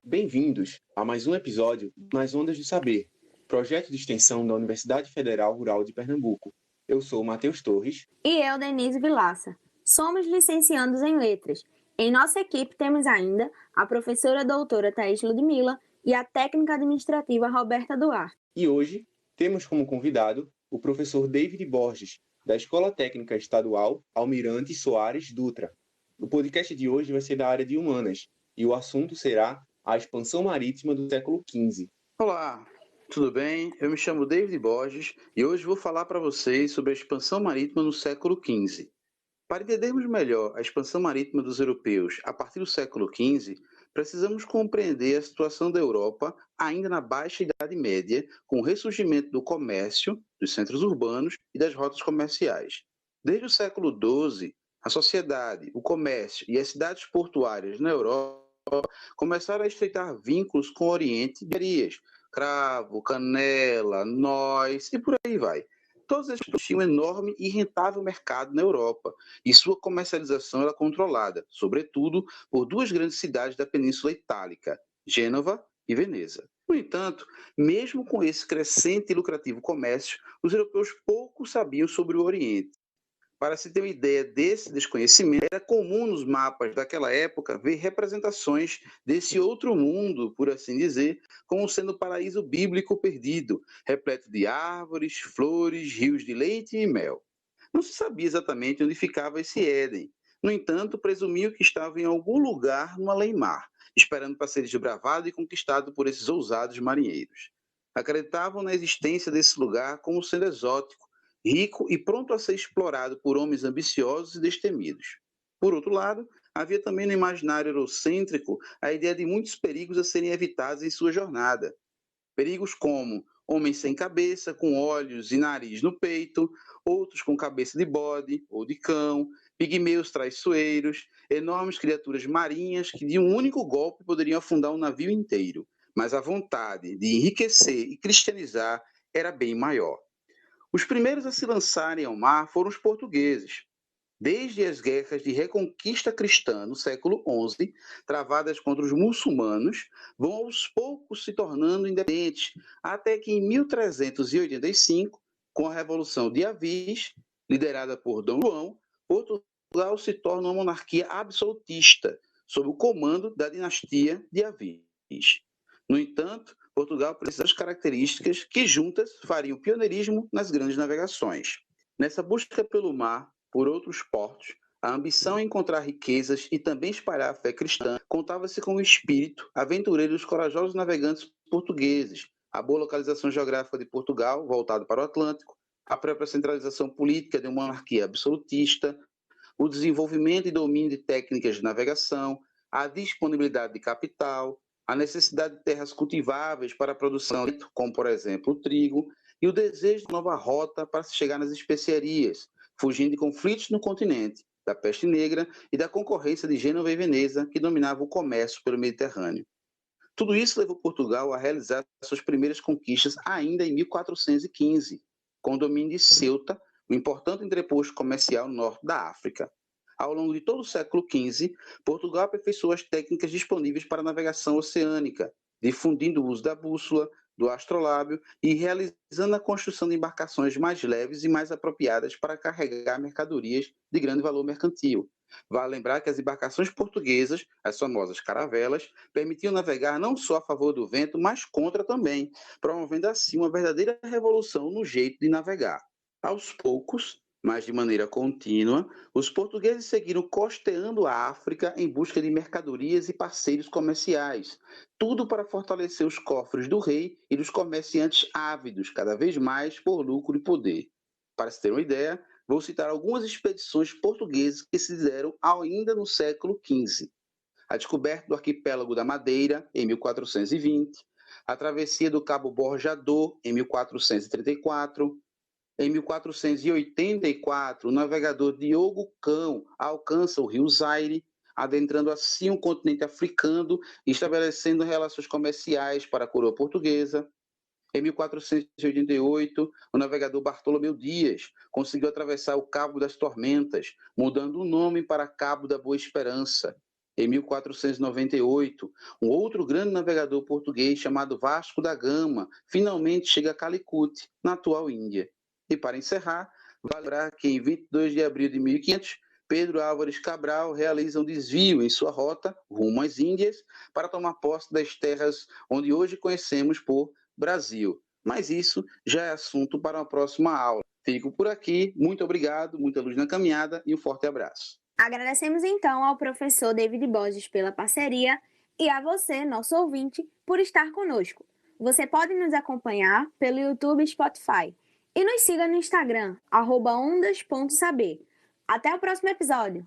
Bem-vindos a mais um episódio Nas Ondas do Saber, projeto de extensão da Universidade Federal Rural de Pernambuco. Eu sou Matheus Torres. E eu, Denise Vilaça. Somos licenciandos em Letras. Em nossa equipe temos ainda a professora doutora Thaís Ludmila e a técnica administrativa Roberta Duarte. E hoje temos como convidado o professor David Borges, da Escola Técnica Estadual Almirante Soares Dutra. O podcast de hoje vai ser da área de Humanas e o assunto será a expansão marítima do século XV. Olá, tudo bem? Eu me chamo David Borges e hoje vou falar para vocês sobre a expansão marítima no século XV. Para entendermos melhor a expansão marítima dos europeus a partir do século XV, precisamos compreender a situação da Europa ainda na Baixa Idade Média, com o ressurgimento do comércio, dos centros urbanos e das rotas comerciais. Desde o século XII, a sociedade, o comércio e as cidades portuárias na Europa começaram a estreitar vínculos com o Oriente e mercadorias, cravo, canela, noz e por aí vai. Todos eles tinham um enorme e rentável mercado na Europa, e sua comercialização era controlada, sobretudo, por duas grandes cidades da Península Itálica, Gênova e Veneza. No entanto, mesmo com esse crescente e lucrativo comércio, os europeus pouco sabiam sobre o Oriente. Para se ter uma ideia desse desconhecimento, era comum nos mapas daquela época ver representações desse outro mundo, por assim dizer, como sendo o paraíso bíblico perdido, repleto de árvores, flores, rios de leite e mel. Não se sabia exatamente onde ficava esse Éden. No entanto, presumiam que estava em algum lugar no além-mar, esperando para ser desbravado e conquistado por esses ousados marinheiros. Acreditavam na existência desse lugar como sendo exótico, rico e pronto a ser explorado por homens ambiciosos e destemidos. Por outro lado, havia também no imaginário eurocêntrico a ideia de muitos perigos a serem evitados em sua jornada. Perigos como homens sem cabeça, com olhos e nariz no peito, outros com cabeça de bode ou de cão, pigmeus traiçoeiros, enormes criaturas marinhas que de um único golpe poderiam afundar um navio inteiro. Mas a vontade de enriquecer e cristianizar era bem maior. Os primeiros a se lançarem ao mar foram os portugueses. Desde as guerras de reconquista cristã no século XI, travadas contra os muçulmanos, vão aos poucos se tornando independentes, até que em 1385, com a Revolução de Avis, liderada por Dom João, Portugal se torna uma monarquia absolutista, sob o comando da dinastia de Avis. No entanto, Portugal precisa das características que juntas fariam pioneirismo nas grandes navegações. Nessa busca pelo mar, por outros portos, a ambição em encontrar riquezas e também espalhar a fé cristã contava-se com o espírito aventureiro dos corajosos navegantes portugueses, a boa localização geográfica de Portugal, voltada para o Atlântico, a própria centralização política de uma monarquia absolutista, o desenvolvimento e domínio de técnicas de navegação, a disponibilidade de capital, a necessidade de terras cultiváveis para a produção, como por exemplo o trigo, e o desejo de nova rota para se chegar nas especiarias, fugindo de conflitos no continente, da peste negra e da concorrência de Gênova e Veneza, que dominava o comércio pelo Mediterrâneo. Tudo isso levou Portugal a realizar suas primeiras conquistas ainda em 1415, com o domínio de Ceuta, um importante entreposto comercial no norte da África. Ao longo de todo o século XV, Portugal aperfeiçoou as técnicas disponíveis para a navegação oceânica, difundindo o uso da bússola, do astrolábio e realizando a construção de embarcações mais leves e mais apropriadas para carregar mercadorias de grande valor mercantil. Vale lembrar que as embarcações portuguesas, as famosas caravelas, permitiam navegar não só a favor do vento, mas contra também, promovendo assim uma verdadeira revolução no jeito de navegar. Aos poucos, mas de maneira contínua, os portugueses seguiram costeando a África em busca de mercadorias e parceiros comerciais, tudo para fortalecer os cofres do rei e dos comerciantes ávidos, cada vez mais por lucro e poder. Para se ter uma ideia, vou citar algumas expedições portuguesas que se deram ainda no século XV. A descoberta do arquipélago da Madeira, em 1420, a travessia do Cabo Borjador, em 1434, em 1484, o navegador Diogo Cão alcança o rio Zaire, adentrando assim o continente africano e estabelecendo relações comerciais para a coroa portuguesa. Em 1488, o navegador Bartolomeu Dias conseguiu atravessar o Cabo das Tormentas, mudando o nome para Cabo da Boa Esperança. Em 1498, um outro grande navegador português chamado Vasco da Gama finalmente chega a Calicut, na atual Índia. E para encerrar, vale lembrar que em 22 de abril de 1500, Pedro Álvares Cabral realiza um desvio em sua rota rumo às Índias para tomar posse das terras onde hoje conhecemos por Brasil. Mas isso já é assunto para uma próxima aula. Fico por aqui, muito obrigado, muita luz na caminhada e um forte abraço. Agradecemos então ao professor David Borges pela parceria e a você, nosso ouvinte, por estar conosco. Você pode nos acompanhar pelo YouTube e Spotify e nos siga no Instagram, @ondas.saber. Até o próximo episódio!